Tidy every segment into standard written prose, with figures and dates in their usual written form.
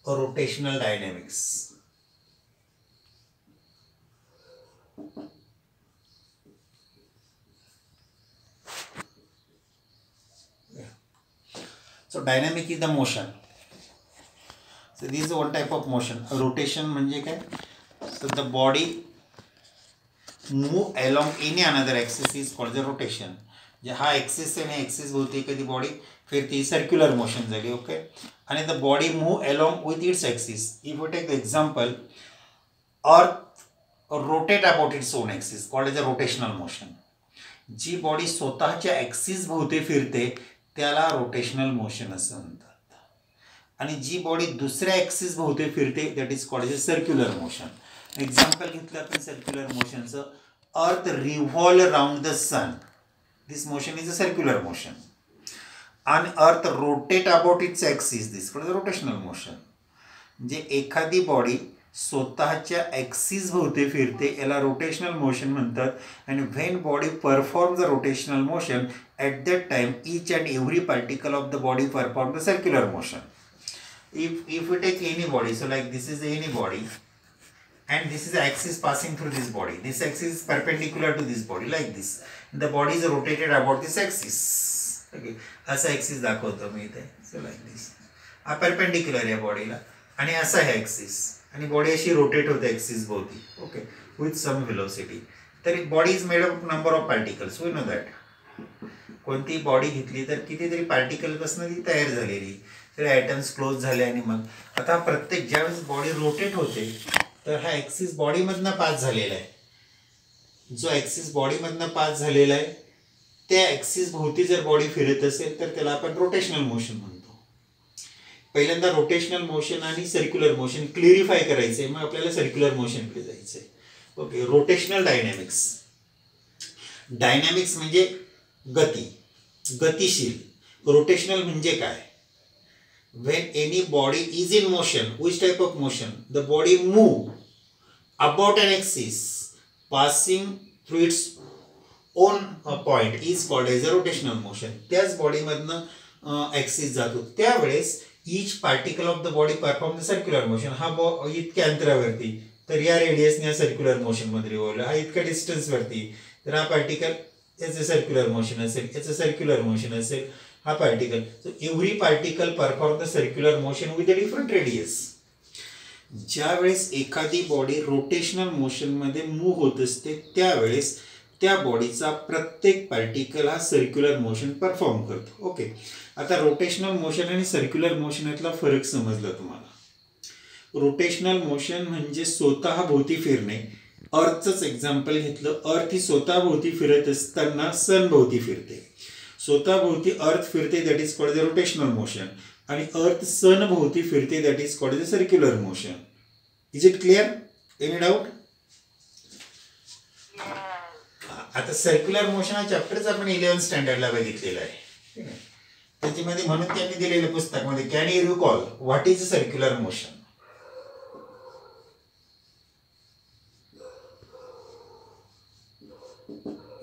rotational dynamics. So dynamic is the motion. So this is one type of motion. Rotation म्हणजे काय? So the body move along any another axis is called the rotation. जे हा axis आहे आणि axis भोवती कधी body फिरती circular motion झाली. ओके. आणि the body move along with its axis. If you take the example, earth rotate about its own axis called as a rotational motion. जी बॉडी स्वतःच्या एक्सिस भोवती फिरते त्याला रोटेशनल मोशन असं म्हणतात. आणि जी बॉडी दुसऱ्या एक्सिस भोवती फिरते that is called as a circular motion. Example घेतलं आपण सर्क्युलर मोशनचं, earth revolve around the sun. This motion is a circular motion. And earth rotate about its axis. This is called the rotational motion. जे एखादी body स्वतःच्या axis भोवती फिरते याला rotational motion म्हणतात. आणि when body perform the rotational motion at that time each and every particle of the body perform the circular motion. If you take any body, so like this is any body, and this is the axis passing through this body. This axis is perpendicular to this body like this. The body is rotated about this axis. Okay. असा axis दाखवतो मी इथे. So like this. हा perpendicular आहे बॉडीला आणि असा आहे axis. आणि बॉडी अशी रोटेट होते एक्सिस भोवती. ओके. With some velocity. तर body is made of number of particles. We know that. कोणती बॉडी घेतली तर कितीतरी पार्टिकलपासून ती तयार झालेली. तर ॲटम्स क्लोज झाले आणि मग आता प्रत्येक ज्यावेळेस बॉडी रोटेट होते तर हा ॲक्सिस बॉडीमधनं पास झालेला आहे. जो ॲक्सिस बॉडीमधनं पास झालेला आहे त्या ॲक्सिस भोवती जर बॉडी फिरत असेल तर त्याला आपण रोटेशनल मोशन म्हणतो. पहिल्यांदा रोटेशनल मोशन आणि सर्क्युलर मोशन क्लिअरिफाय करायचं आहे, मग आपल्याला सर्क्युलर मोशनकडे जायचं आहे. ओके. Rotational dynamics. डायनॅमिक्स म्हणजे गती, गतिशील. रोटेशनल म्हणजे काय? When any body is in motion, which type of motion? The body move about an axis passing through its own point is called as a rotational motion. त्याच बॉडीमधनं axis जातो त्यावेळेस each particle of the body perform the circular motion. हा इतक्या अंतरावरती तर या रेडियसने या circular मोशनमध्ये revolve. हा इतक्या डिस्टन्सवरती तर हा पार्टिकल याचं सर्क्युलर मोशन असेल, याचं सर्क्युलर मोशन असेल. हा particle. So every particle perform the circular motion with a different radius. ज्यावेळेस एखादी बॉडी रोटेशनल मोशनमध्ये मूव्ह होत असते त्यावेळेस त्या बॉडीचा प्रत्येक पार्टिकल हा सर्क्युलर मोशन परफॉर्म करतो. ओके. आता रोटेशनल मोशन आणि सर्क्युलर मोशन यातला फरक समजला तुम्हाला. रोटेशनल मोशन म्हणजे स्वतः भोवती फिरणे. अर्थचंच एक्झाम्पल घेतलं, अर्थ ही स्वतः भोवती फिरत असताना सन भोवती फिरते. स्वतः भोवती अर्थ फिरते that is called the rotational motion आणि अर्थ सन भोवती फिरते that is called the circular motion. Is it clear? Any doubt? आता सर्क्युलर मोशन हा चॅप्टरच आपण 11th स्टँडर्डला बघितलेला आहे. त्याच्यामध्ये म्हणून त्यांनी दिलेलं पुस्तकामध्ये can you recall what is circular motion.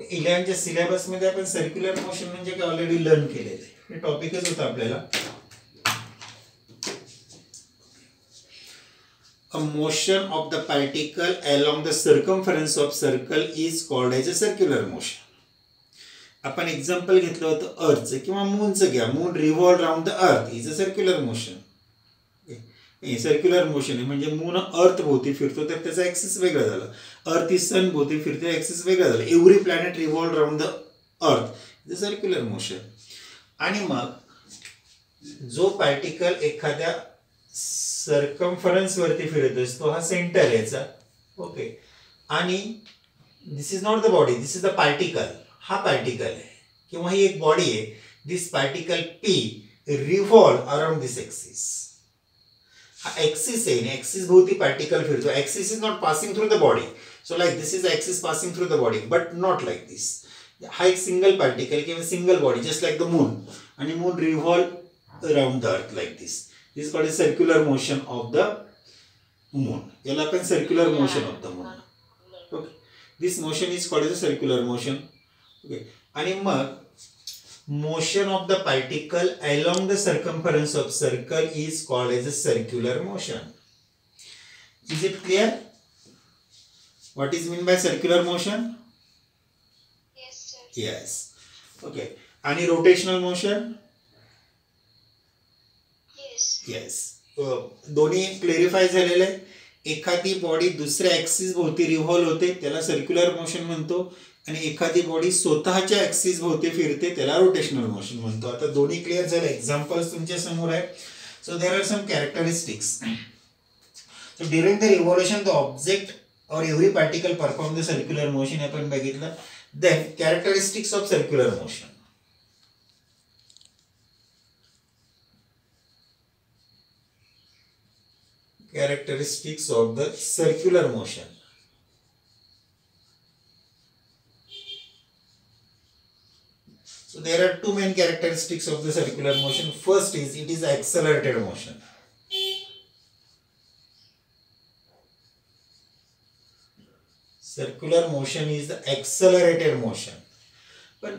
इलेव्हनच्या सिलेबसमध्ये आपण सर्क्युलर मोशन म्हणजे काय ऑलरेडी लर्न केलेलं आहे. हे टॉपिकच होतं आपल्याला. A motion of the particle along the circumference of circle is called as a circular motion. आपण एक्झाम्पल घेतलं होतं अर्थचं किंवा मूनचं घ्या. Moon revolve around the earth is a circular motion. Circular motion आहे म्हणजे मून अर्थ भोवती फिरतो तर त्याचा ॲक्सिस वेगळा झाला. अर्थ इज सन भोवती फिरते ॲक्सिस वेगळा झाला. Every planet revolve around the earth is a circular motion. आणि मग जो पार्टिकल एखाद्या सर्कम्फरन्स वरती फिरत असतो हा सेंटर याचा. ओके. आणि this is not the body, this is the particle. हा पार्टिकल आहे किंवा ही एक बॉडी आहे. This particle P revolve around this axis. हा एक्सिस आहे आणि एक्सिस भोवती पार्टिकल फिरतो. Axis is not passing through the body. So like this is axis passing through the body but not like this. हा एक single particle किंवा single body just like the moon. आणि moon revolve around the earth like this. This is called a circular motion of the moon. याला आपण circular motion of the moon. Okay. This motion is called as a circular motion. Okay. आणि मग motion of the particle along the circumference of circle is called as a circular motion. Is it clear? What is meant by circular motion? Yes, sir. Yes. Okay. Any rotational motion? Yes. Yes. दोन्ही clarify झालेले आहे. एखादी body दुसऱ्या axis भोवती revolve होते त्याला circular motion म्हणतो आणि एखादी बॉडी स्वतःच्या ऍक्सिस भोवती फिरते त्याला रोटेशनल मोशन म्हणतो. आता दोन्ही क्लिअर झाले. एक्झाम्पल्स तुमच्या समोर आहे. So there are some characteristics. So during the revolution the object or every particle perform the circular motion आपण बघितलं. Then characteristics of circular motion. Characteristics of the circular motion. So there are two main characteristics of the circular motion. First is it is accelerated motion. Circular motion is the accelerated motion. But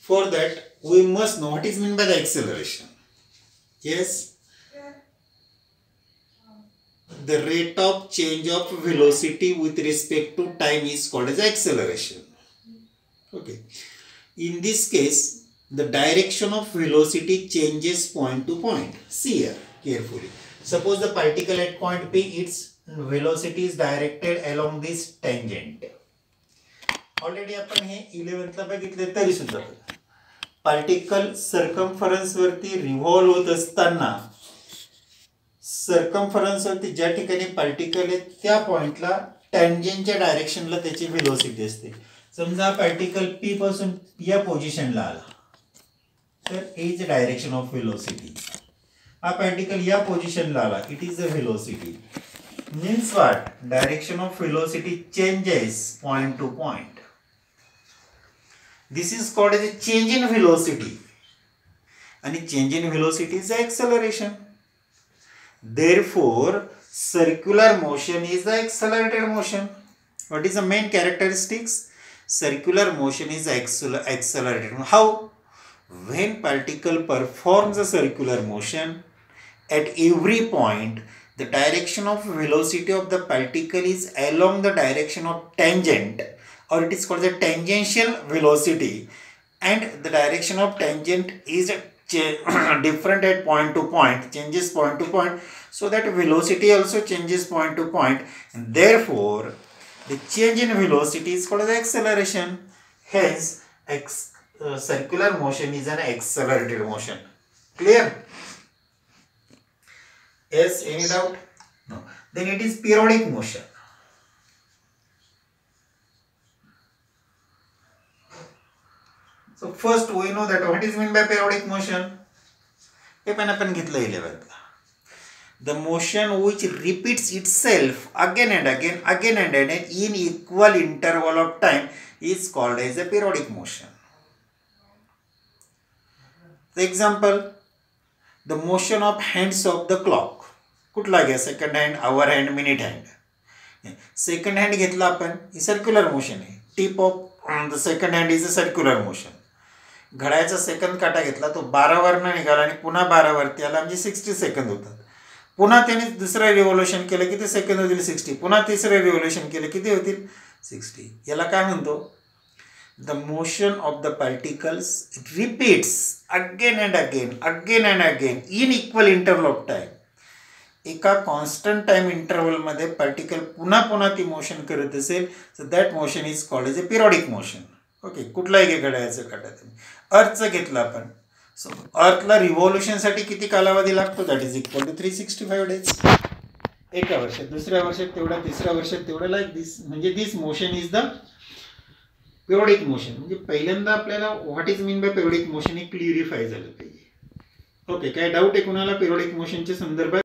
for that we must know what is meant by the acceleration. Yes. The rate of change of velocity with respect to time is called as acceleration. Okay. In this case, the direction of velocity changes point to point. See here carefully. Suppose the particle at point P, its velocity is directed along this tangent. Already आपण हे 11th ला बघितले तरी सुद्धा particle circumference वरती revolve होत असताना circumference वरती ज्या ठिकाणी पार्टिकल आहे त्या पॉइंटला टँजेंटच्या डायरेक्शनला त्याची व्हेलॉसिटी असते. समजा पार्टिकल P पासून या पोझिशनला आला तर A is the direction of velocity. हा पार्टिकल या पोझिशनला आला, it is the velocity. Means what? Direction of velocity changes point to point. This is called as a change in velocity. And change in velocity is the acceleration. Therefore, circular motion is the accelerated motion. What is the main characteristics? Circular motion is accelerated. How? When particle performs a circular motion, at every point, the direction of velocity of the particle is along the direction of tangent, or it is called the tangential velocity, and the direction of tangent is different at point to point, changes point to point, so that velocity also changes point to point, and therefore the change in velocity is called as acceleration. Hence circular motion is an accelerated motion. Clear? Yes, any doubt? No. Then it is periodic motion. So first we know that what is meant by periodic motion. हे पण आपण घेतलं 11th ला. The motion which repeats itself again and again in equal interval of time is called as a periodic motion. The example, the motion of hands of the clock. कुठला घ्या? Second hand, hour hand, minute hand. Second hand घेतला आपण, ही circular motion आहे. Tip of the second hand is a circular motion. घड्याचा सेकंद काटा घेतला, तो 12 वरनं निघाला आणि पुन्हा 12 वरती आला, म्हणजे 60 सेकंद होतात. पुन्हा त्याने दुसरं रिव्होल्यूशन केलं, किती सेकंद होतील? 60. पुन्हा तिसरं रिव्होल्यूशन केलं, किती होतील? 60. याला काय म्हणतो? The motion of the particles repeats again and again in equal interval of time. एका कॉन्स्टंट टाइम इंटरवल मध्ये पार्टिकल पुन्हा ती मोशन करत असेल तर that motion is called as a periodic motion. Okay. कुठलाही घे घड्याळाचं काटा. अर्थचं घेतलं आपण. सो अर्थला रिव्हॉल्युशनसाठी किती कालावधी लागतो? That is equal to 365 days. एका वर्षात, दुसऱ्या वर्षात तेवढा, तिसऱ्या वर्षात तेवढा, लाईक दिस. म्हणजे this motion is the periodic motion. म्हणजे पहिल्यांदा आपल्याला what is mean by periodic motion हे क्लिअरिफाय झालं पाहिजे. ओके. काय डाऊट आहे कुणाला पिरियडिक मोशनच्या संदर्भात?